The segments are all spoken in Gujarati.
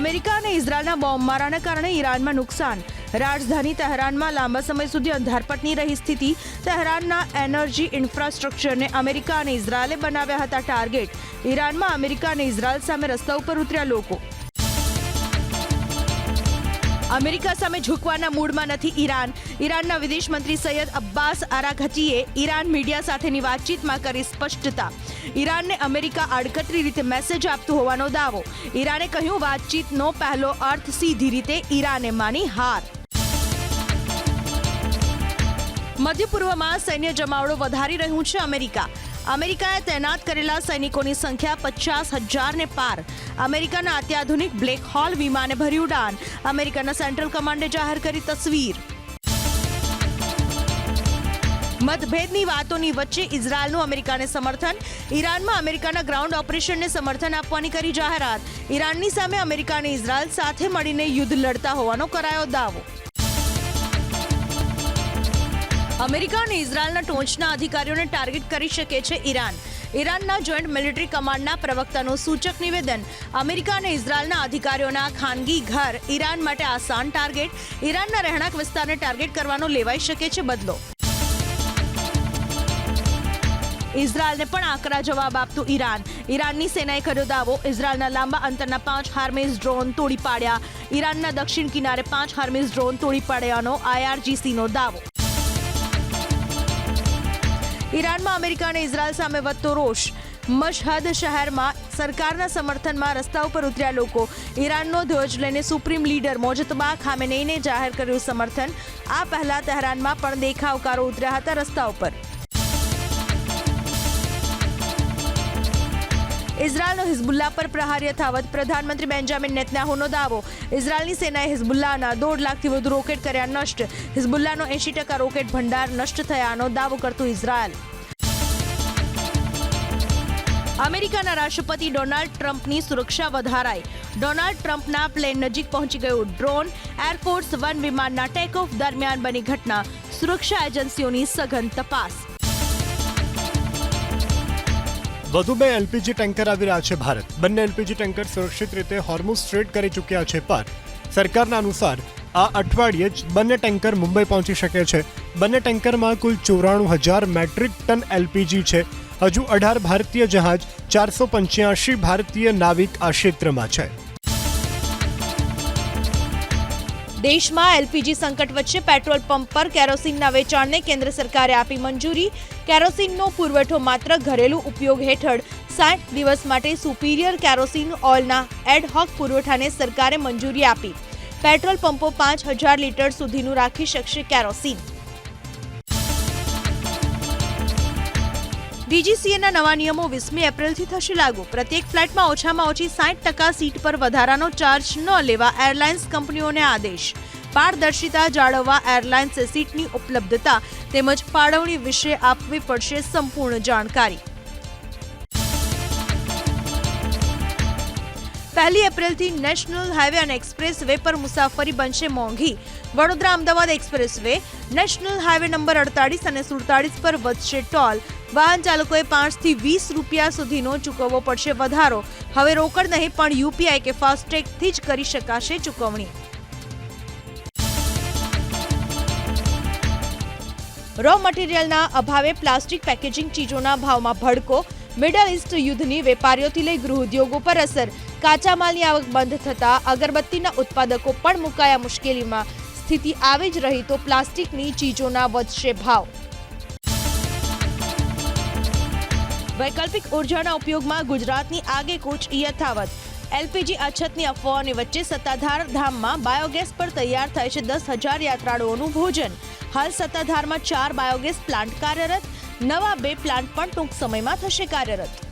અમેરિકા અને ઇઝરાયલના બોમ્બમારાના કારણે ઈરાનમાં નુકસાન. રાજધાની તહેરાનમાં લાંબા સમય સુધી અંધારપટની રહી સ્થિતિ. તહેરાનના એનર્જી ઇન્ફ્રાસ્ટ્રક્ચરને અમેરિકા અને ઇઝરાયલે બનાવ્યા હતા ટાર્ગેટ. ઈરાનમાં અમેરિકા અને ઇઝરાયલ સામે રસ્તા ઉપર ઉતર્યા લોકો. અમેરિકા સામે ઝૂકવાના મૂડમાં નથી ઈરાન. ઈરાનના વિદેશ મંત્રી સૈયદ અબ્બાસ આરાઘચીએ ઈરાન મીડિયા સાથેની વાતચીતમાં કરી સ્પષ્ટતા. ઈરાનને અમેરિકા આડકતરી રીતે મેસેજ આપતું હોવાનો દાવો. ઈરાને કહ્યું, વાતચીતનો પહેલો અર્થ સીધી રીતે ઈરાને માની હાર. મધ્ય પૂર્વમાં સૈન્ય જમાવડો વધારી રહ્યું છે અમેરિકા. અમેરિકાએ તૈનાત કરેલા સૈનિકોની સંખ્યા 50,000ને પાર. અમેરિકાના અત્યાધુનિક બ્લેક હોલ વિમાને ભર્યું ઉડાન. અમેરિકાના સેન્ટ્રલ કમાન્ડે જાહેર કરી તસવીર. મતભેદની વાતોની વચ્ચે ઇઝરાયલનું અમેરિકાને સમર્થન. ઈરાનમાં અમેરિકાના ગ્રાઉન્ડ ઓપરેશનને સમર્થન આપવાની કરી જાહેરાત. ઈરાનની સામે અમેરિકા અને ઇઝરાયલ સાથે મળીને યુદ્ધ લડતા હોવાનો કરાયો દાવો. અમેરિકા અને ઇઝરાયલના ટોચના અધિકારીઓને ટાર્ગેટ કરી શકે છે ઈરાન. ઈરાનના જોઈન્ટ મિલિટરી કમાન્ડના પ્રવક્તાનું સૂચક નિવેદન. અમેરિકા અને ઇઝરાયલના અધિકારીઓના ખાનગી ઘર ઈરાન માટે આસાન ટાર્ગેટ. ઈરાનના રહેણાંક વિસ્તારને ટાર્ગેટ કરવાનો લેવાઈ શકે છે બદલો. ઇઝરાયલને પણ આકરા જવાબ આપતું ઈરાન. ઈરાનની સેનાએ કર્યો દાવો. ઇઝરાયલના લાંબા અંતરના 5 હાર્મેસ ડ્રોન તોડી પાડ્યા. ઈરાનના દક્ષિણ કિનારે 5 હાર્મેસ ડ્રોન તોડી પાડ્યાનો IRGCનો દાવો. ઈરાનમાં અમેરિકા અને ઇઝરાયલ સામે વધતો રોષ. મશહદ શહેરમાં સરકારના સમર્થનમાં રસ્તા ઉપર ઉતર્યા લોકો. ઈરાનનો ધ્વજ લઈને સુપ્રીમ લીડર મોજતબા ખામેનેઈને જાહેર કર્યું સમર્થન. આ પહેલા તહેરાનમાં પણ દેખાવકારો ઉતર્યા હતા રસ્તા ઉપર. ઇઝરાયલનો હિઝબુલ્લા પર પ્રહાર યથાવત. પ્રધાનમંત્રી બેન્જામિન નેતન્યાહુનો દાવો. ઇઝરાયલની સેનાએ હિઝબુલ્લાના 1.5 લાખથી વધુ રોકેટ કર્યા નષ્ટ. હિઝબુલ્લાનો 80% રોકેટ ભંડાર નષ્ટ થયાનો દાવો કરતું ઇઝરાયલ. અમેરિકાના રાષ્ટ્રપતિ ડોનાલ્ડ ટ્રમ્પની સુરક્ષા વધારાઈ. ડોનાલ્ડ ટ્રમ્પના પ્લેન નજીક પહોંચી ગયું ડ્રોન. એરફોર્સ 1 વિમાનના ટેક ઓફ દરમિયાન બની ઘટના. સુરક્ષા એજન્સીઓની સઘન તપાસ. વધુ 2 એલપીજી ટેન્કર આવી રહ્યા છે ભારત. બંને એલપીજી ટેન્કર સુરક્ષિત રીતે હોર્મુઝ સ્ટ્રેટ કરી ચૂક્યા છે પાર. સરકારના અનુસાર આ અઠવાડિયે જ બંને ટેન્કર મુંબઈ પહોંચી શકે છે. બંને ટેન્કરમાં કુલ 94,000 મેટ્રિક ટન એલપીજી છે. હજુ 18 ભારતીય જહાજ, 485 ભારતીય નાવિક આ ક્ષેત્રમાં છે. દેશમાં એલપીજી સંકટ વચ્ચે પેટ્રોલ પંપ પર કેરોસીનના વેચાણને કેન્દ્ર સરકારે આપી મંજૂરી. કેરોસીનનો પુરવઠો માત્ર ઘરેલું ઉપયોગ હેઠળ 60 દિવસ માટે સુપીરિયર કેરોસીન ઓઇલના એડહોક પુરવઠાને સરકારે મંજૂરી આપી. પેટ્રોલ પંપો 5,000 લીટર સુધીનું રાખી શકશે કેરોસીન. ડીજીસીએના નવા નિયમો 20મી એપ્રિલથી થશે લાગુ. પ્રત્યેક ફ્લાઇટમાં ઓછામાં ઓછી 60% સીટ પર વધારાનો ચાર્જ ન લેવા એરલાઇન્સ કંપનીઓને આદેશ. પારદર્શિતા જાળવવા એરલાઇન્સે સીટની ઉપલબ્ધતા તેમજ ફાળવણી વિશે આપવી પડશે સંપૂર્ણ જાણકારી. 1 એપ્રિલથી નેશનલ હાઈવે અને એક્સપ્રેસ વે પર મુસાફરી બનશે મોંઘી. Vadodara Ahmedabad express way, national highway number 48 અને 47 પર વધશે ટોલ. વાહન ચાલકોએ 5 થી 20 રૂપિયા સુધીનો ચૂકવવો પડશે વધારો. હવે રોકડ નહીં પણ યુપીઆઈ કે ફાસ્ટેગથી જ કરી શકાશે ચૂકવણી. રો મટીરિયલના અભાવે પ્લાસ્ટિક પેકેજિંગ ચીજોના ભાવમાં ભડકો. મિડલ ઇસ્ટ યુદ્ધની વેપારીઓથી લઈ ગૃહ ઉદ્યોગો પર અસર. કાચા માલની આવક બંધ થતાં અગરબત્તીના ઉત્પાદકો પણ મુકાયા મુશ્કેલીમાં. સ્થિતિ આવી જ રહી તો પ્લાસ્ટિકની ચીજોના વધશે ભાવ. વૈકલ્પિક ઉર્જાના ઉપયોગમાં ગુજરાતની આગેકૂચ યથાવત. એલપીજી અછતની અફવાઓની વચ્ચે સત્તાધાર ધામમાં બાયોગેસ પર તૈયાર થાય છે 10,000 યાત્રાળુઓનું ભોજન. હાલ સત્તાધારમાં 4 બાયોગેસ પ્લાન્ટ કાર્યરત. નવા 2 પ્લાન્ટ પણ ટૂંક સમયમાં થશે કાર્યરત.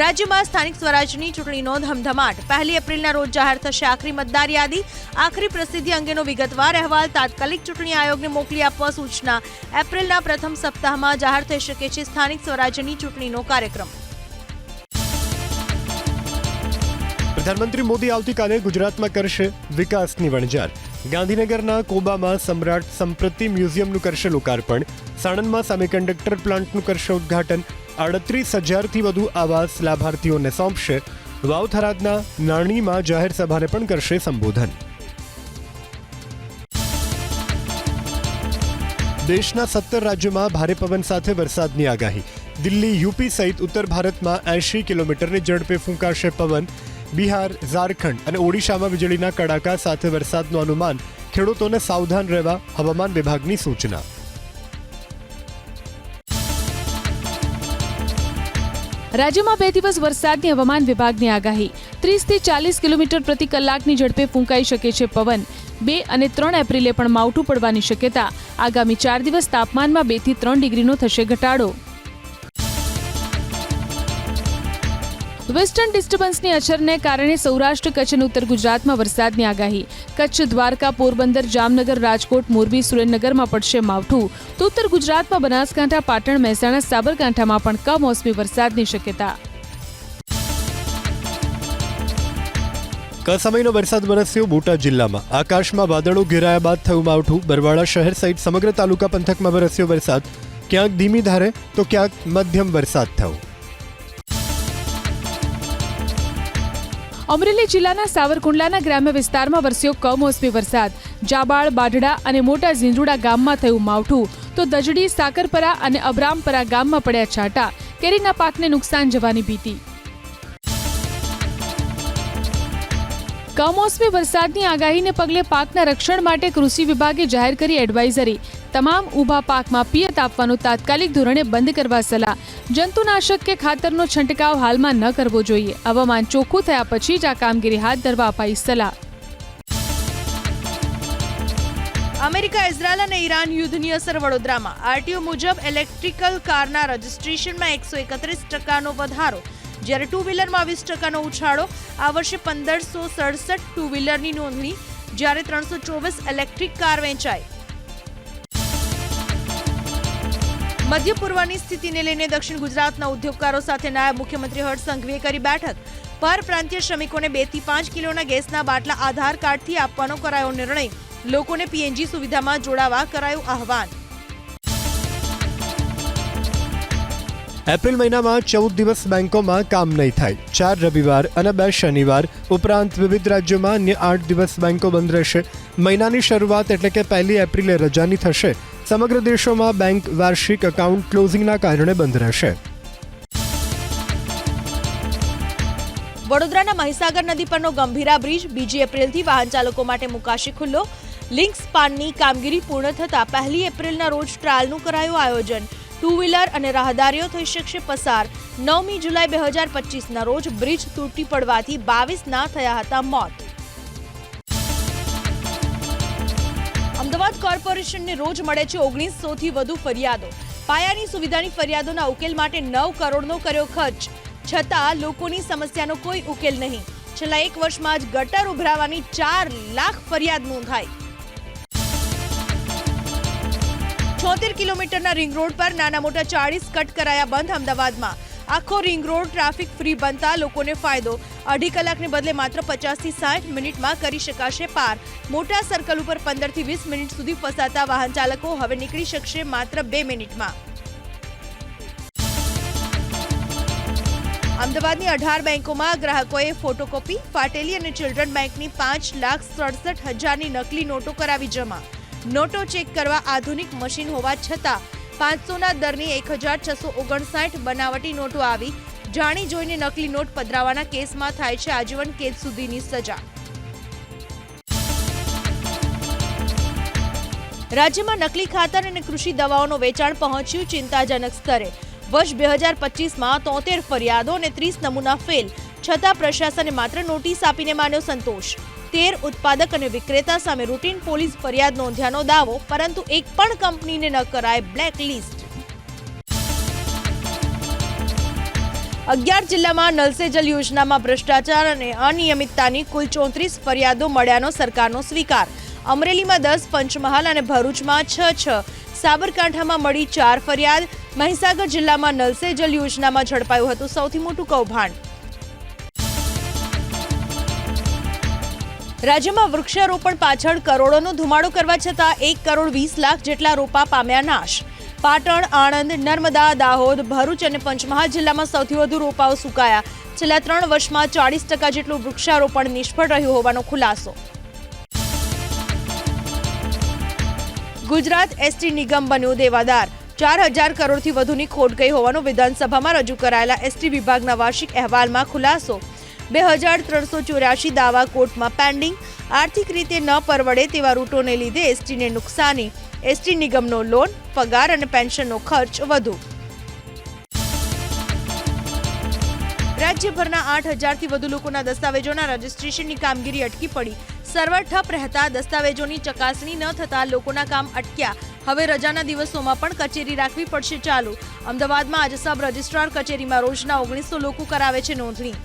રાજ્યમાં સ્થાનિક સ્વરાજની ચૂંટણીનો ધમધમાટ. 1 એપ્રિલના રોજ જાહેર થશે આખરી મતદાર યાદી. આખરી પ્રસિદ્ધિ અંગેનો વિગતવાર અહેવાલ તાત્કાલિક ચૂંટણી આયોગને મોકલી આપવા સૂચના. એપ્રિલના પ્રથમ સપ્તાહમાં જાહેર થઈ શકે છે સ્થાનિક સ્વરાજની ચૂંટણીનો કાર્યક્રમ. પ્રધાનમંત્રી મોદી આવતીકાલે ગુજરાતમાં કરશે વિકાસની વણઝાર. ગાંધીનગરના કોબામાં સમ્રાટ સંપ્રતિ મ્યુઝિયમનું કરશે લોકાર્પણ. સાણંદમાં સેમિકન્ડક્ટર પ્લાન્ટનું કરશે ઉદ્ઘાટન. 38,000થી વધુ આવાસ લાભાર્થીઓને સોંપશે. વાવ થરાદના નાણીમાં જાહેર સભાને પણ કરશે સંબોધન. દેશના 17 રાજ્યોમાં ભારે પવન સાથે વરસાદની આગાહી. દિલ્હી, યુપી સહિત ઉત્તર ભારતમાં 80 કિલોમીટરની ઝડપે ફૂંકાશે પવન. બિહાર, ઝારખંડ અને ઓડિશામાં વીજળીના કડાકા સાથે વરસાદનું અનુમાન. ખેડૂતોને સાવધાન રહેવા હવામાન વિભાગની સૂચના. રાજ્યમાં 2 દિવસ વરસાદની હવામાન વિભાગની આગાહી. 30 થી 40 કિલોમીટર પ્રતિ કલાકની ઝડપે ફૂંકાઈ શકે છે પવન. 2 અને 3 એપ્રિલે પણ માવઠું પડવાની શક્યતા. આગામી 4 દિવસ તાપમાનમાં 2 થી 3 ડિગ્રીનો થશે ઘટાડો. વેસ્ટર્ન ડિસ્ટર્બન્સની અસરને કારણે સૌરાષ્ટ્ર, કચ્છ અને ઉત્તર ગુજરાતમાં વરસાદની આગાહી. કચ્છ, દ્વારકા, પોરબંદર, જામનગર, રાજકોટ, મોરબી, સુરેન્દ્રનગરમાં પડશે માવઠું. તો ઉત્તર ગુજરાતમાં બનાસકાંઠા, પાટણ, મહેસાણા, સાબરકાંઠામાં પણ કમોસમી વરસાદની શક્યતા. કમોસમીનો વરસાદ વરસ્યો બોટાદ જિલ્લામાં. આકાશમાં વાદળો ઘેરાયા બાદ થયું માવઠું. બરવાળા શહેર સહિત સમગ્ર તાલુકા પંથકમાં વરસ્યો વરસાદ. ક્યાંક ધીમી ધારે તો ક્યાંક મધ્યમ વરસાદ થયો. અમરેલી જિલ્લાના સાવરકુંડલાના ગ્રામ્ય વિસ્તારમાં વરસ્યો કમોસમી વરસાદ. જાબાળ, બાઢડા અને મોટા ઝીંઝુડા ગામમાં થયું માવઠું. તો દજડી, સાકરપરા અને અબ્રામપરા ગામમાં પડ્યા છાંટા. કેરીના પાકને નુકસાન જવાની ભીતિ. કમોસમી વરસાદની આગાહીને પગલે પાકના રક્ષણ માટે કૃષિ વિભાગે જાહેર કરી એડવાઇઝરી. તમામ ઊભા પાકમાં પિયત આપવાનું તાત્કાલિક ધોરણે બંધ કરવા સલાહ. જંતુનાશક કે ખાતરનો છંટકાવ હાલમાં ન કરવો જોઈએ. હવામાન ચોખ્ખું થયા પછી જ આ કામગીરી હાથ ધરવા અપાઈ સલાહ. અમેરિકા, ઇઝરાયલ અને ઈરાન યુદ્ધની અસર વડોદરામાં. આરટીઓ મુજબ ઇલેક્ટ્રિકલ કારના રજિસ્ટ્રેશનમાં 131% વધારો, જ્યારે ટુ વ્હીલરમાં 20% ઉછાળો. આ વર્ષે 1567 ટુ વ્હીલરની નોંધણી, જ્યારે 324 ઇલેક્ટ્રિક કાર વેચાઈ. મધ્ય પૂર્વની સ્થિતિને લઈને દક્ષિણ ગુજરાતના ઉદ્યોગકારો સાથે નાયબ મુખ્યમંત્રી હર્ષ સંઘવીએ કરી બેઠક. પરપ્રાંતીય શ્રમિકોને 2 થી 5 કિલોના ગેસના બાટલા આધાર કાર્ડથી આપવાનો કરાયો નિર્ણય. લોકોને પીએનજી સુવિધામાં જોડાવા કરાયું આહવાન. એપ્રિલ મહિનામાં 14 દિવસ બેંકોમાં કામ નહીં થાય. 4 રવિવાર અને 2 શનિવાર ઉપરાંત વિવિધ રાજ્યોમાં અન્ય 8 દિવસ બેંકો બંધ રહેશે. મહિનાની શરૂઆત એટલે કે 1 એપ્રિલે રજાની થશે. સમગ્ર દેશોમાં બેંક વાર્ષિક એકાઉન્ટ ક્લોઝિંગના કારણે બંધ રહેશે. વડોદરાના મહીસાગર નદી પરનો ગંભીરા બ્રિજ 2 એપ્રિલથી વાહન ચાલકો માટે મુકાશે ખુલ્લો. લિંક સ્પાનની કામગીરી પૂર્ણ થતાં 1 એપ્રિલના રોજ ટ્રાયલનું કરાયું આયોજન. ટુ વ્હીલર અને રાહદારીઓ થઈ શકશે પસાર. 9મી જુલાઈ 2025ના રોજ બ્રિજ તૂટી પડવાથી 22ના થયા હતા મોત. અમદાવાદ કોર્પોરેશનને રોજ મળે છે 1900થી વધુ ફરિયાદો. પાયાની સુવિધાની ફરિયાદોના ઉકેલ માટે 9 કરોડનો કર્યો ખર્ચ. છતાં લોકોની સમસ્યાનો કોઈ ઉકેલ નહીં. છેલ્લા 1 વર્ષમાં જ ગટર ઉભરાવાની 4 લાખ ફરિયાદ નોંધાઈ. 76 કિલોમીટરના રિંગ રોડ પર નાના મોટા 40 કટ કરાયા બંધ. અમદાવાદમાં આખો રિંગ રોડ ટ્રાફિક ફ્રી બનતા લોકોને ફાયદો. 2.5 કલાકને બદલે માત્ર 50 થી 60 મિનિટમાં કરી શકાશે પાર. મોટા સર્કલ ઉપર 15 થી 20 મિનિટ સુધી ફસાતા વાહન ચાલકો હવે નીકળી શકશે માત્ર 2 મિનિટમાં. અમદાવાદની 18 બેંકોમાં ગ્રાહકોએ ફોટોકોપી ફાટેલી અને ચિલ્ડ્રન બેંકની 5,67,000ની નકલી નોટો કરાવી જમા. નોટો ચેક કરવા આધુનિક મશીન હોવા છતાં 500ના દરની 1,659 બનાવટી નોટો આવી. જાણી જોઈને નકલી નોટ પધરાવવાના કેસમાં થાય છે આજીવન કેદ સુધીની સજા. રાજ્યમાં નકલી ખાતર અને કૃષિ દવાઓનું વેચાણ પહોંચ્યું ચિંતાજનક સ્તરે. વર્ષ 2025માં 73 ફરિયાદો અને 30 નમૂના ફેલ. છતાં પ્રશાસને માત્ર નોટિસ આપીને માન્યો સંતોષ. 13 ઉત્પાદક અને વિક્રેતા સામે રૂટીન પોલીસ ફરિયાદ નોંધ્યાનો દાવો, પરંતુ એક પણ કંપનીને ન કરાય બ્લેક લિસ્ટ. 11 જિલ્લામાં નલ સે જલ યોજનામાં ભ્રષ્ટાચાર અને અનિયમિતતાની કુલ 34 ફરિયાદો મળ્યાનો સરકારનો સ્વીકાર. અમરેલીમાં 10, પંચમહાલ અને ભરૂચમાં 6, સાબરકાંઠામાં મળી 4 ફરિયાદ. મહીસાગર જિલ્લામાં નલ સે જલ યોજનામાં ઝડપાયું હતું સૌથી મોટું કૌભાંડ. રાજ્યમાં વૃક્ષારોપણ પાછળ કરોડોનો ધુમાડો કરવા છતાં 1,20,00,000 જેટલા રોપા પામ્યા નાશ. પાટણ, આણંદ, નર્મદા, દાહોદ, ભરૂચ અને પંચમહાલ જિલ્લામાં સૌથી વધુ રોપાઓ સુકાયા. છેલ્લા 3 વર્ષમાં 40% જેટલું વૃક્ષારોપણ નિષ્ફળ રહ્યું હોવાનો ખુલાસો. ગુજરાત એસટી નિગમ બન્યું દેવાદાર. 4000 કરોડથી વધુની ખોટ ગઈ હોવાનો વિધાનસભામાં રજૂ કરાયેલા એસટી વિભાગના વાર્ષિક અહેવાલમાં ખુલાસો. 2384 દાવા કોર્ટમાં પેન્ડિંગ. આર્થિક રીતે ન પરવડે તેવા રૂટોને લીધે એસટીને નુકસાની. એસટી નિગમનો લોન, પગાર અને પેન્શનનો ખર્ચ વધુ. રાજ્યભરના 8000થી વધુ લોકોના દસ્તાવેજોના રજીસ્ટ્રેશનની કામગીરી અટકી પડી. સર્વર ઠપ રહેતા દસ્તાવેજોની ચકાસણી ન થતા લોકોના કામ અટક્યા. હવે રજાના દિવસોમાં પણ કચેરી રાખવી પડશે ચાલુ. અમદાવાદમાં આજે સબ રજિસ્ટ્રાર કચેરીમાં રોજના 1900 લોકો કરાવે છે નોંધણી.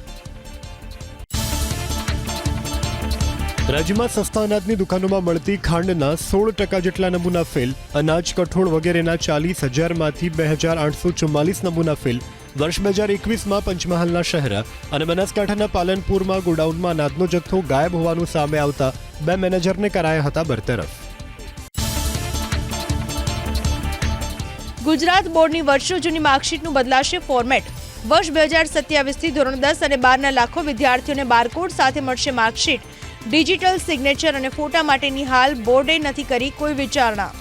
રાજ્યમાં સસ્તા અનાજની દુકાનોમાં મળતી ખાંડના 16% જેટલા નમૂના ફેલ. અનાજ, કઠોળ વગેરેના 40,000માંથી 2844 નમૂના ફેલ. વર્ષ 2021માં પંચમહાલના શહેરા અને બનાસકાંઠાના પાલનપુરમાં ગોડાઉનમાં અનાજનો જથ્થો ગાયબ હોવાનું સામે આવતા 2 મેનેજરને કરાયા હતા બરતરફ. ગુજરાત બોર્ડની વર્ષો જૂની માર્કશીટનું બદલાશે ફોર્મેટ. વર્ષ 2027થી ધોરણ 10 અને 12ના લાખો વિદ્યાર્થીઓને બારકોડ સાથે મળશે માર્કશીટ. ડિજિટલ સિગ્નેચર અને ફોટા માટેની હાલ બોર્ડે નથી કરી કોઈ વિચારણા.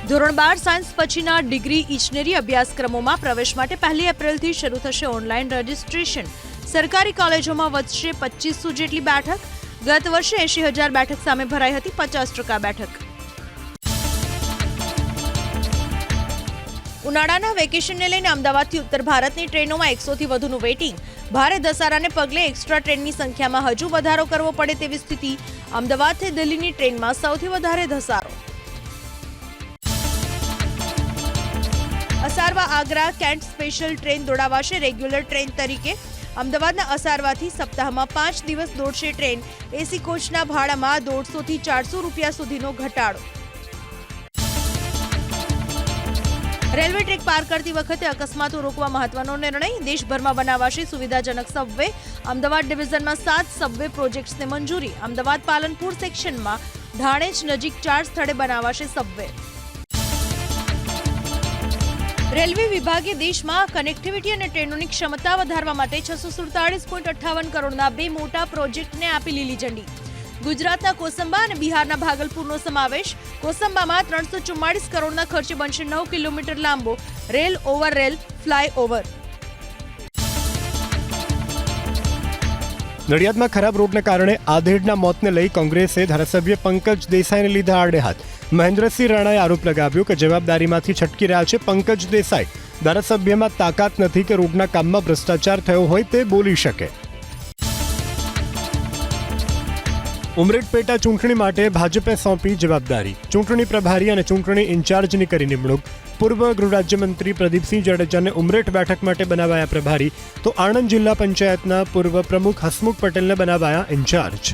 ધોરણ 12 સાયન્સ પછીના ડિગ્રી ઇજનેરી અભ્યાસક્રમોમાં પ્રવેશ માટે 1 એપ્રિલથી શરૂ થશે ઓનલાઈન રજીસ્ટ્રેશન. સરકારી કોલેજોમાં વધશે 2500 જેટલી બેઠક. ગત વર્ષે 80,000 બેઠક સામે ભરાઈ હતી 50% બેઠક. ઉનાળાના વેકેશનને લઈને અમદાવાદથી ઉત્તર ભારતની ટ્રેનોમાં 100થી વધુનું વેઇટિંગ. ભારે ધસારાને પગલે એક્સ્ટ્રા ટ્રેનની સંખ્યામાં હજુ વધારો કરવો પડે તેવી સ્થિતિ. અમદાવાદથી દિલ્હીની ટ્રેનમાં સૌથી વધારે ધસારો. Asarva Agra Cantt special train દોડાવાશે રેગ્યુલર ટ્રેન તરીકે. અમદાવાદના અસારવાથી સપ્તાહમાં 5 દિવસ દોડશે ટ્રેન. એસી કોચના ભાડામાં 150થી 400 રૂપિયા સુધીનો ઘટાડો. રેલવે ટ્રેક પાર કરતી વખતે અકસ્માતો રોકવા મહત્વનો નિર્ણય. દેશભરમાં બનાવાશે સુવિધાજનક સબવે. અમદાવાદ ડિવિઝનમાં 7 સબવે પ્રોજેક્ટ્સને મંજૂરી. અમદાવાદ પાલનપુર સેક્શનમાં ધાણેજ નજીક 4 સ્થળે બનાવાશે સબવે. રેલવે વિભાગે દેશમાં કનેક્ટિવિટી અને ટ્રેનોની ક્ષમતા વધારવા માટે 647.58 કરોડના 2 મોટા પ્રોજેક્ટને આપી લીલી ઝંડી. ગુજરાતના કોસંબા અને બિહારના ભાગલપુરનો સમાવેશ. કોસંબામાં 344 કરોડના ખર્ચે બનશે 9 કિલોમીટર લાંબો રેલ ઓવર રેલ ફ્લાયઓવર. નડિયાદમાં ખરાબ રોડને કારણે આધેડના મોતને લઈ કોંગ્રેસે ધારાસભ્ય પંકજ દેસાઈને લીધા આડે હાથ. મહેન્દ્રસિંહ રાણાએ આરોપ લગાવ્યો કે જવાબદારીમાંથી છટકી રહ્યા છે પંકજ દેસાઈ. ધારાસભ્યમાં તાકાત નથી કે રોડના કામમાં ભ્રષ્ટાચાર થયો હોય તે બોલી શકે. ઉમરેઠ પેટા ચૂંટણી માટે ભાજપે સોંપી જવાબદારી. ચૂંટણી પ્રભારી અને ચૂંટણી ઇન્ચાર્જની કરી નિમણૂક. પૂર્વ ગૃહ રાજ્યમંત્રી પ્રદીપસિંહ જાડેજાને ઉમરેઠ બેઠક માટે બનાવાયા પ્રભારી, તો આણંદ જિલ્લા પંચાયતના પૂર્વ પ્રમુખ હસમુખ પટેલને બનાવાયા ઇન્ચાર્જ.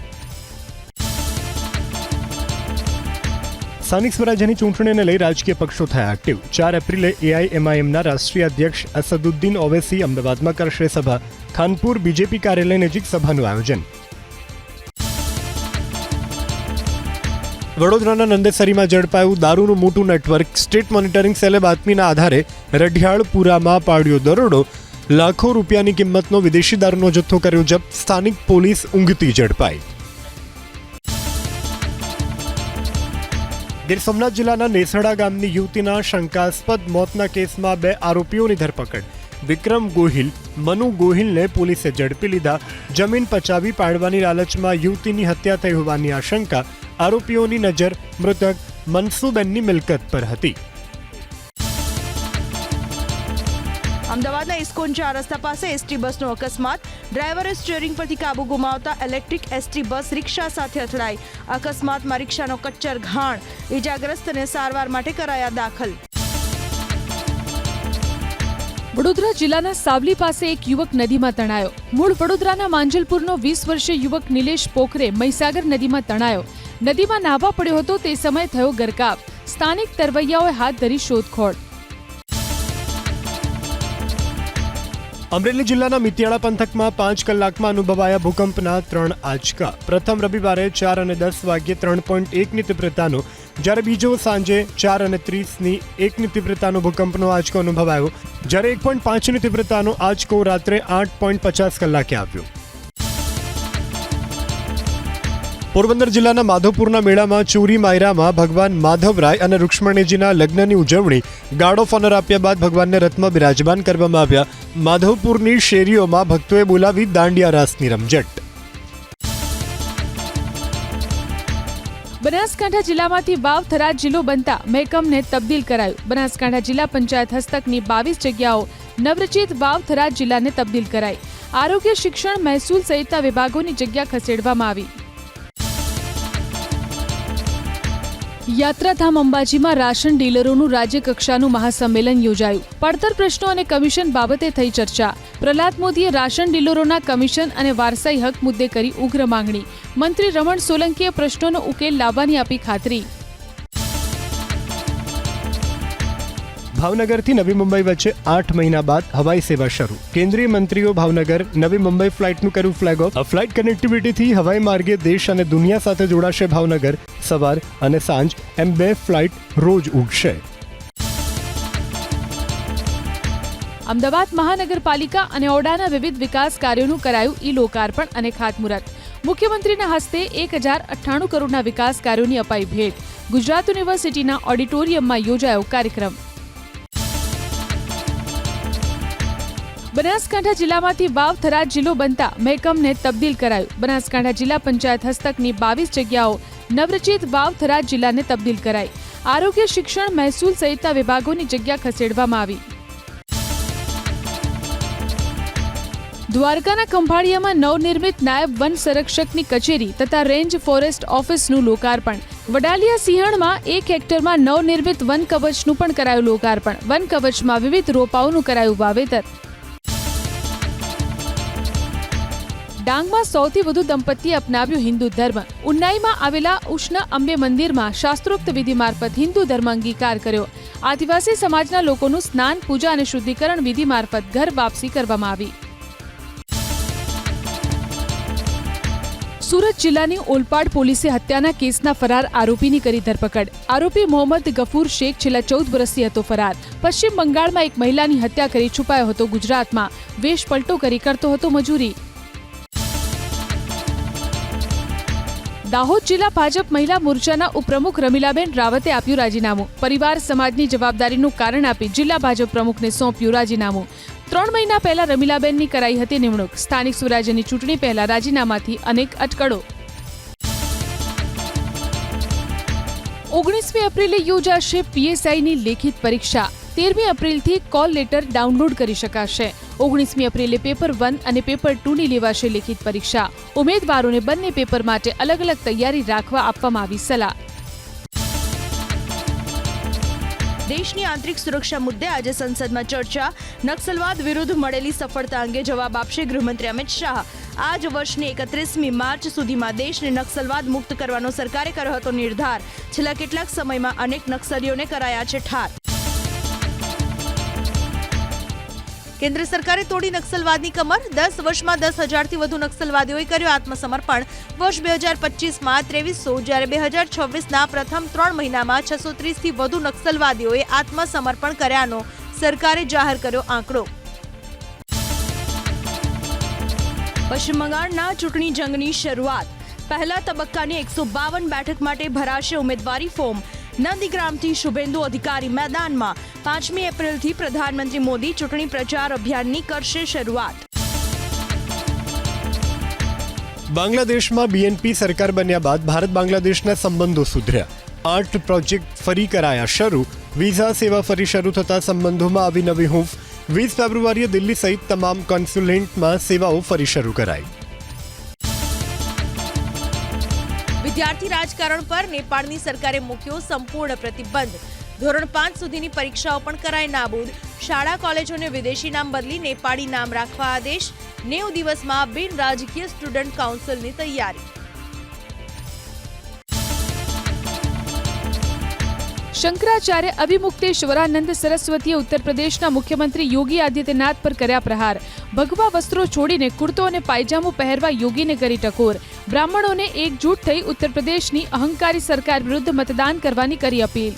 સ્થાનિક સ્વરાજ્યની ચૂંટણીને લઈ રાજકીય પક્ષો થયા એક્ટિવ. 4 એપ્રિલે એઆઈએમઆઈએમના રાષ્ટ્રીય અધ્યક્ષ અસદુદ્દીન ઓવૈસી અમદાવાદમાં કરશે સભા. ખાનપુર બીજેપી કાર્યાલય નજીક સભાનું આયોજન. વડોદરાના નંદેસરીમાં ઝડપાયું દારૂનું મોટું નેટવર્ક. સ્ટેટ મોનિટરિંગ સેલે બાતમીના આધારે રઢિયાળપુરામાં પાડ્યો દરોડો. લાખો રૂપિયાની કિંમતનો વિદેશી દારૂનો જથ્થો કર્યો જપ્ત. સ્થાનિક પોલીસ ઊંઘતી ઝડપાઈ. ગીર સોમનાથ જિલ્લાના નેસડા ગામની યુવતીના શંકાસ્પદ મોતના કેસમાં 2 આરોપીઓની ધરપકડ. વિક્રમ ગોહિલ, મનુ ગોહિલને પોલીસે ઝડપી લીધા. જમીન પચાવી પાડવાની લાલચમાં યુવતીની હત્યા થઈ હોવાની આશંકા. આરોપીઓની નજર મૃતક મનસુબેનની મિલકત પર હતી. અમદાવાદના ઇસ્કોન 4 રસ્તા પાસે એસટી બસનો અકસ્માત. ડ્રાઈવરે સ્ટીયરિંગ પરથી કાબુ ગુમાવતા ઇલેક્ટ્રિક એસટી બસ રિક્ષા સાથે અથડાઈ. અકસ્માતમાં રિક્ષાનો કચ્ચર ઘાણ. ઇજાગ્રસ્તને સારવાર માટે કરાયા દાખલ. વડોદરા જિલ્લાના સાવલી પાસે એક યુવક નદીમાં તણાયો. મૂળ વડોદરાના માંજલપુરનો 20 વર્ષીય યુવક નિલેશ પોખરે મહીસાગર નદીમાં તણાયો. નદીમાં નાહવા પડ્યો હતો તે સમયે થયો ગરકાવ. સ્થાનિક તરવૈયાઓએ હાથ ધરી શોધખોળ. અમરેલી જિલ્લાના મિતિયાળા પંથકમાં 5 કલાકમાં અનુભવાયા ભૂકંપના 3 આંચકા. પ્રથમ રવિવારે 4 અને 10 વાગ્યે 3.1ની તીવ્રતાનો જ્યારે બીજો સાંજે 4:30ની 1ની તીવ્રતાનો ભૂકંપનો આંચકો અનુભવાયો, જ્યારે 1.5ની તીવ્રતાનો આંચકો રાત્રે 8:50 કલાકે આવ્યો. પોરબંદર જિલ્લાના માધવપુરના મેળામાં ચોરી માયરામાં ભગવાન માધવરાય અને રૂક્ષ્મણીજીના લગ્નની ઉજવણી ગાર્ડ ઓફ ઓનર આપ્યા બાદ ભગવાનને રથમાં બિરાજમાન કરવામાં આવ્યા. માધવપુરની શેરીઓમાં ભક્તોએ બોલાવી દાંડિયા રાસની રમઝટ. બનાસકાંઠા જિલ્લામાંથી વાવ થરાદ જિલ્લો બનતા મહેકમને તબદીલ કરાયું. બનાસકાંઠા જિલ્લા પંચાયત હસ્તકની 22 જગ્યાઓ નવરચિત વાવ થરાદ જિલ્લાને તબદીલ કરાઈ. આરોગ્ય, શિક્ષણ, મહેસૂલ સહિતના વિભાગોની જગ્યા ખસેડવામાં આવી. યાત્રાધામ અંબાજીમાં રાશન ડીલરોનું રાજ્યકક્ષાનું મહાસંમેલન યોજાયું. પડતર પ્રશ્નો અને કમિશન બાબતે થઈ ચર્ચા. પ્રહલાદ મોદીએ રાશન ડીલરોના કમિશન અને વારસાઈ હક મુદ્દે કરી ઉગ્ર માંગણી. મંત્રી રમણ સોલંકીએ પ્રશ્નોનો ઉકેલ લાવવાની આપી ખાતરી. ભાવનગરથી નવી મુંબઈ વચ્ચે 8 મહિના બાદ હવાઈ સેવા શરૂ. કેન્દ્રીય મંત્રીઓ ભાવનગર નવી મુંબઈ ફ્લાઇટનું કર્યું ફ્લેગ ઓફ. ફ્લાઇટ કનેક્ટિવિટીથી હવાઈ માર્ગે દેશ અને દુનિયા સાથે જોડાશે ભાવનગર. સવાર અને સાંજ એમ 2 ફ્લાઇટ રોજ ઉડશે. અમદાવાદ મહાનગરપાલિકા અને ઓડાના વિવિધ વિકાસ કાર્યોનું કરાયું ઈ-લોકાર્પણ અને ખાતમુહૂર્ત. મુખ્યમંત્રીના હસ્તે 1098 કરોડના વિકાસ કાર્યોની અપાઈ ભેટ. ગુજરાત યુનિવર્સિટીના ઓડિટોરિયમમાં યોજાયો કાર્યક્રમ. બનાસકાંઠા જિલ્લામાંથી વાવ થરાદ જિલ્લો બનતા મહેકમને તબદીલ કરાયું. બનાસકાંઠા જિલ્લા પંચાયત હસ્તકની 22 જગ્યાઓ નવરચિત વાવ થરાદ જિલ્લાને તબદીલ કરાઈ. આરોગ્ય, શિક્ષણ, મહેસૂલ સહિતના વિભાગોની જગ્યા ખસેડવામાં આવી. દ્વારકાના ખંભાળિયામાં નવનિર્મિત નાયબ વન સંરક્ષકની કચેરી તથા રેન્જ ફોરેસ્ટ ઓફિસનું લોકાર્પણ. વડાલિયા સિંહણમાં 1 હેક્ટરમાં નવનિર્મિત વન કવચનું પણ કરાયું લોકાર્પણ. વન કવચમાં વિવિધ રોપાઓનું કરાયું વાવેતર. ડાંગમાં સૌથી વધુ દંપતીએ અપનાવ્યું હિન્દુ ધર્મ. ઉન્નાઈમાં આવેલા ઉષ્ણ અંબે મંદિરમાં શાસ્ત્રોક્ત વિધિ મારફત હિન્દુ ધર્મ અંગીકાર કર્યો. આદિવાસી સમાજના લોકોનું સ્નાન, પૂજા અને શુદ્ધિકરણ વિધિ મારફત ઘર વાપસી કરવામાં આવી. સુરત જિલ્લાની ઓલપાડ પોલીસે હત્યાના કેસના ફરાર આરોપીની કરી ધરપકડ. આરોપી મોહમ્મદ ગફૂર શેખ છેલ્લા 14 વર્ષથી હતો ફરાર. પશ્ચિમ બંગાળમાં એક મહિલાની હત્યા કરી છુપાયો હતો ગુજરાતમાં. વેશ પલટો કરી કરતો હતો મજૂરી. દાહોદ જિલ્લા ભાજપ મહિલા મોરચાના ઉપપ્રમુખ રમીલાબેન રાવતે આપ્યું રાજીનામું. પરિવાર સમાજની જવાબદારીનું કારણ આપી જિલ્લા ભાજપ પ્રમુખને સોંપ્યું રાજીનામું. 3 મહિના પહેલા રમીલાબેનની કરાઈ હતી નિમણૂક. સ્થાનિક સ્વરાજ્યની ચૂંટણી પહેલા રાજીનામાથી અનેક અટકળો. 19મી એપ્રિલે યોજાશે પીએસઆઈની લેખિત પરીક્ષા. 13મી એપ્રિલથી કોલ લેટર ડાઉનલોડ કરી શકાશે. 19મી એપ્રિલે પેપર 1 અને પેપર 2ની લેવાશે લેખિત પરીક્ષા. ઉમેદવારોને બંને પેપર માટે અલગ અલગ તૈયારી રાખવા આપવામાં આવી સલાહ. દેશની આંતરિક સુરક્ષા મુદ્દે આજે સંસદમાં ચર્ચા. નક્સલવાદ વિરુદ્ધ મળેલી સફળતા અંગે જવાબ આપશે ગૃહમંત્રી અમિત શાહ. આ જ વર્ષની 31મી માર્ચ સુધીમાં દેશને નક્સલવાદ મુક્ત કરવાનો સરકારે કર્યો હતો નિર્ધાર. છેલ્લા કેટલાક સમયમાં અનેક નક્સલીઓને કરાયા છે ઠાર. કેન્દ્ર સરકારે તોડી નક્સલવાદની કમર. 10 વર્ષમાં 10,000થી વધુ નક્સલવાદીઓએ કર્યું આત્મસમર્પણ. વર્ષ 2025માં 2300, જ્યારે 2026ના પ્રથમ 3 મહિનામાં 630થી વધુ નક્સલવાદીઓએ આત્મસમર્પણ કર્યાનો સરકારે જાહેર કર્યો આંકડો. પશ્ચિમ બંગાળના ચૂંટણી જંગની શરૂઆત. પહેલા તબક્કાની 152 બેઠક માટે ભરાશે ઉમેદવારી ફોર્મ. નંદીગ્રામથી શુભેન્દુ અધિકારી મેદાનમાં. 5મી એપ્રિલથી પ્રધાનમંત્રી મોદી ચૂંટણી પ્રચાર અભિયાનની કરશે શરૂઆત. બાંગ્લાદેશમાં બીએનપી સરકાર બન્યા બાદ ભારત બાંગ્લાદેશના સંબંધો સુધર્યા. 8 પ્રોજેક્ટ ફરી કરાયા શરૂ. વિઝા સેવા ફરી શરૂ થતા સંબંધોમાં આવી નવી હૂંફ. 20 ફેબ્રુઆરીએ દિલ્હી સહિત તમામ કોન્સ્યુલેટમાં સેવાઓ ફરી શરૂ કરાઈ. વિદ્યાર્થી રાજકારણ પર નેપાળની સરકારે મૂક્યો સંપૂર્ણ પ્રતિબંધ. ધોરણ 5 સુધીની પરીક્ષાઓ પણ કરાય નાબૂદ. શાળા કોલેજોને વિદેશી નામ બદલી નેપાળી નામ રાખવા આદેશ. 90 દિવસમાં બિન રાજકીય સ્ટુડન્ટ કાઉન્સિલની તૈયારી. શંકરાચાર્ય અવિમુક્તેશ્વરાનંદ સરસ્વતીએ ઉત્તર પ્રદેશના મુખ્યમંત્રી યોગી આદિત્યનાથ પર કર્યા પ્રહાર. ભગવા વસ્ત્રો છોડીને કુર્તો અને પાયજામો પહેરવા યોગીને કરી ટકોર. બ્રાહ્મણોને એકજૂટ થઈ ઉત્તર પ્રદેશની અહંકારી સરકાર વિરુદ્ધ મતદાન કરવાની કરી અપીલ.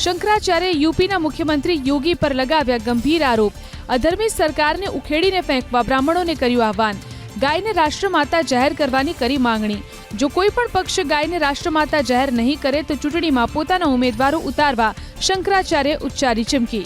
શંકરાચાર્ય યુપીના મુખ્યમંત્રી યોગી પર લગાવ્યા ગંભીર આરોપ. અધર્મી સરકારને ઉખેડીને ફેંકવા બ્રાહ્મણોને કર્યું આહવાન. ગાયને રાષ્ટ્રમાતા જાહેર કરવાની કરી માંગણી. જો કોઈ પણ પક્ષ ગાયને રાષ્ટ્રમાતા જાહેર નહીં કરે તો ચૂંટણીમાં પોતાના ઉમેદવારો ઉતારવા શંકરાચાર્ય ઉચ્ચારી ચીમકી.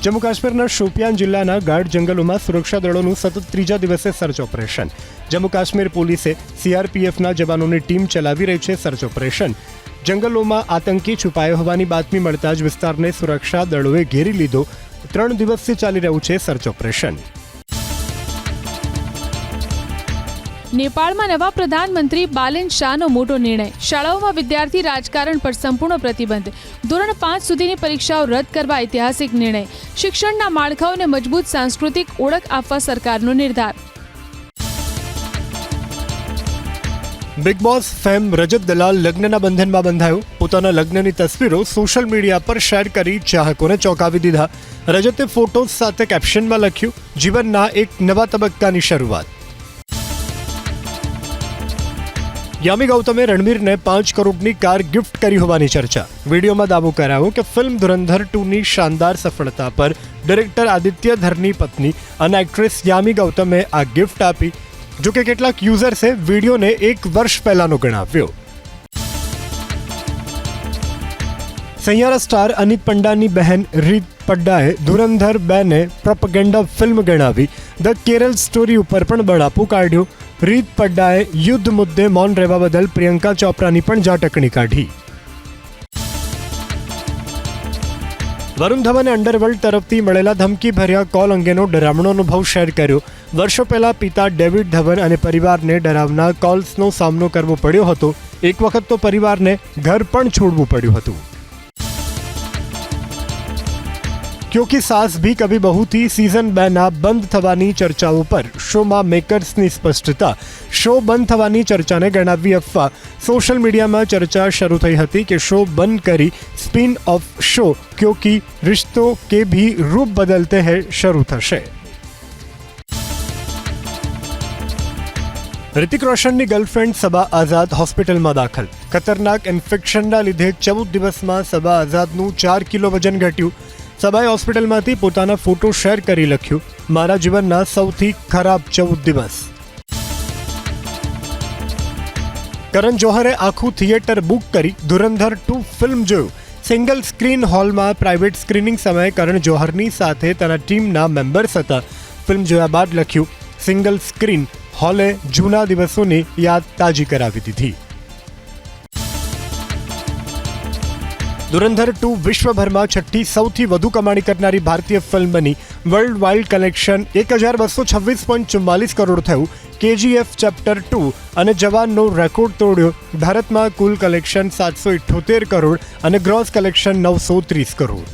જમ્મુ કાશ્મીરના શોપિયાન જિલ્લાના ગાઢ જંગલોમાં સુરક્ષા દળોનું સતત ત્રીજા દિવસે સર્ચ ઓપરેશન. જમ્મુ કાશ્મીર પોલીસે સીઆરપીએફના જવાનોની ટીમ ચલાવી રહી છે સર્ચ ઓપરેશન. જંગલોમાં આતંકી છુપાયો હોવાની બાતમી મળતા જ વિસ્તારને સુરક્ષા દળોએ ઘેરી લીધો. 3 દિવસથી ચાલી રહ્યું છે સર્ચ ઓપરેશન. નેપાળમાં નવા પ્રધાનમંત્રી બાલેન શાહનો મોટો નિર્ણય. શાળાઓમાં વિદ્યાર્થી રાજકારણ પર સંપૂર્ણ પ્રતિબંધ. ધોરણ 5 સુધીની પરીક્ષાઓ રદ કરવા ઐતિહાસિક નિર્ણય. શિક્ષણના માળખાઓને મજબૂત સાંસ્કૃતિક ઓળખ આપવા સરકારનો નિર્ધાર. બિગ બોસ ફેમ રજત દલાલ લગ્નના બંધનમાં બંધાયો. પોતાના લગ્નની તસવીરો સોશિયલ મીડિયા પર શેર કરી ચાહકોને ચોંકાવી દીધા. રજતે ફોટોઝ સાથે કેપ્શનમાં લખ્યું, જીવનના એક નવા તબક્કાની શરૂઆત. યામી ગૌતમે રણવીરને 5 કરોડની કાર ગિફ્ટ કરી હોવાની ચર્ચા. વિડીયોમાં દાવો કરાયો કે ફિલ્મ ધુરંધર 2ની શાનદાર સફળતા પર ડિરેક્ટર આદિત્ય ધરની પત્ની અને એક્ટ્રેસ યામી ગૌતમે આ ગિફ્ટ આપી. જો કે કેટલાક યુઝર્સે વિડીયોને 1 વર્ષ પહેલાનો ગણાવ્યો. સૈયારા સ્ટાર અનિત પંડાની બહેન રીત પડ્ડાએ ધુરંધર 2ને પ્રોપેગેન્ડા ફિલ્મ ગણાવી. ધ કેરલ સ્ટોરી ઉપર પણ બળાપું કાઢ્યું. રીત પડ્ડાએ યુદ્ધ મુદ્દે મૌન રહેવા બદલ પ્રિયંકા ચોપરાની પણ ઝાટકણી કાઢી. વરુણ ધવને અંડરવર્લ્ડ તરફથી મળેલા ધમકીભર્યા કોલ અંગેનો ડરામણો અનુભવ શેર કર્યો. વર્ષો પહેલા પિતા ડેવિડ ધવન અને પરિવારને ડરાવના કોલ્સનો સામનો કરવો પડ્યો હતો. એક વખત તો પરિવારને ઘર પણ છોડવું પડ્યું હતું. ક્યોંકિ સાસ ભી કભી બહુથી સિઝન 2ના બંધ થવાની ચર્ચાઓ પર શોમાં મેકર્સની સ્પષ્ટતા. શો બંધ થવાની ચર્ચાને ગણાવી અફવા. સોશિયલ મીડિયામાં ચર્ચા શરૂ થઈ હતી કે શો બંધ કરી સ્પિન ઓફ શો ક્યોંકિ રિશ્તો કે ભી રૂપ બદલતે હૈ શરૂ થશે. રિતિક રોશનની ગર્લફ્રેન્ડ સબા આઝાદ હોસ્પિટલમાં દાખલ. ખતરનાક ઇન્ફેક્શનના લીધે 14 દિવસમાં સબા આઝાદનું 4 કિલો વજન ઘટ્યું. સબાએ હોસ્પિટલમાંથી પોતાના ફોટો શેર કરી લખ્યું, મારા જીવનના સૌથી ખરાબ 14 દિવસ. કરણ જોહરે આખું થિયેટર બુક કરી ધુરંધર 2 ફિલ્મ જોયું. સિંગલ સ્ક્રીન હોલમાં પ્રાઇવેટ સ્ક્રીનિંગ સમયે કરણ જોહરની સાથે તેના ટીમના મેમ્બર્સ હતા. ફિલ્મ જોયા બાદ લખ્યું, સિંગલ સ્ક્રીન હોલે જૂના દિવસોની યાદ તાજી કરાવી દીધી. ધુરંધર 2 વિશ્વભરમાં 6ઠી સૌથી વધુ કમાણી કરનારી ભારતીય ફિલ્મ બની. વર્લ્ડ વાઇડ કલેક્શન 1226.44 કરોડ થયું. KGF ચેપ્ટર 2 અને જવાનનો રેકોર્ડ તોડ્યો. ભારતમાં કુલ કલેક્શન 778 કરોડ અને ગ્રોસ કલેક્શન 930 કરોડ.